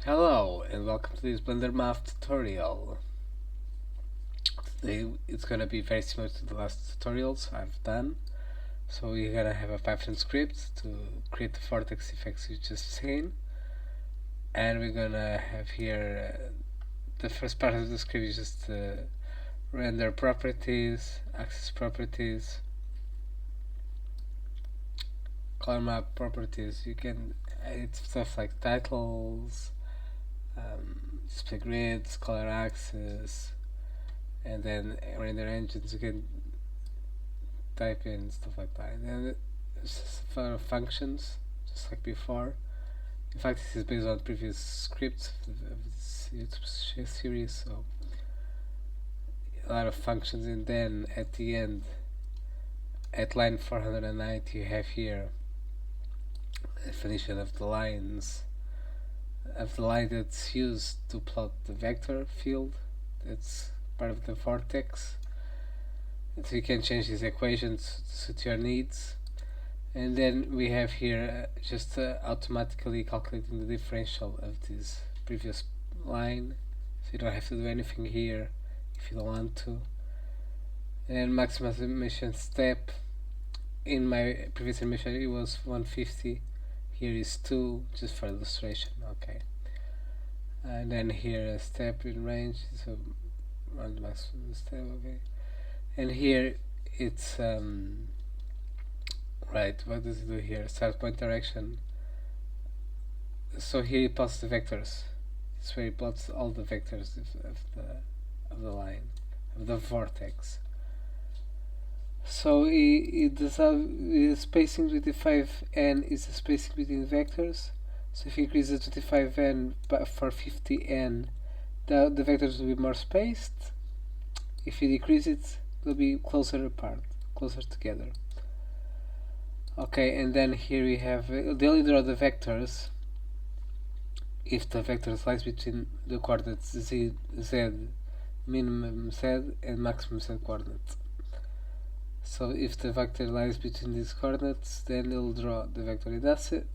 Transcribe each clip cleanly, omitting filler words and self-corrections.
Hello and welcome to this Blender Math tutorial. Today it's gonna be very similar to the last tutorials I've done. So we're gonna have a Python script to create the vortex effects you just seen, and we're gonna have here the first part of the script is just render properties, access properties, color map properties. You can edit stuff like titles, display grids, color axis, and then render engines. You can type in stuff like that, and then for functions just like before. In fact, this is based on previous scripts of this YouTube series, so a lot of functions. And then at the end, at line 490, you have here a definition of the lines of the line that's used to plot the vector field that's part of the vortex. So you can change these equations to suit your needs. And then we have here just automatically calculating the differential of this previous line, so you don't have to do anything here if you don't want to. And maximization step, in my previous animation it was 150, here is 2, just for illustration. Okay. And then here a step in range, so run maximum step. Okay. And here it's right, what does it do here? Start point direction. So here it plots the vectors. It's where it plots all the vectors of the line, of the vortex. So it does have spacing 25n is the spacing between vectors. So if you increase the 25n for 50n, the vectors will be more spaced. If you decrease it, they'll be closer apart, closer together. Okay, and then here we have they only draw the vectors if the vector lies between the coordinates z, minimum z, and maximum z coordinate. So if the vector lies between these coordinates, then it'll draw the vector, and that's it.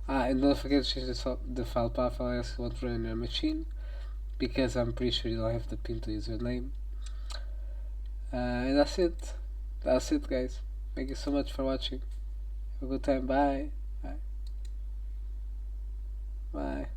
And don't forget to change the file path unless you want to run on your machine, because I'm pretty sure you don't have the pin to username. And that's it. That's it, guys. Thank you so much for watching. Have a good time. Bye. Bye. Bye.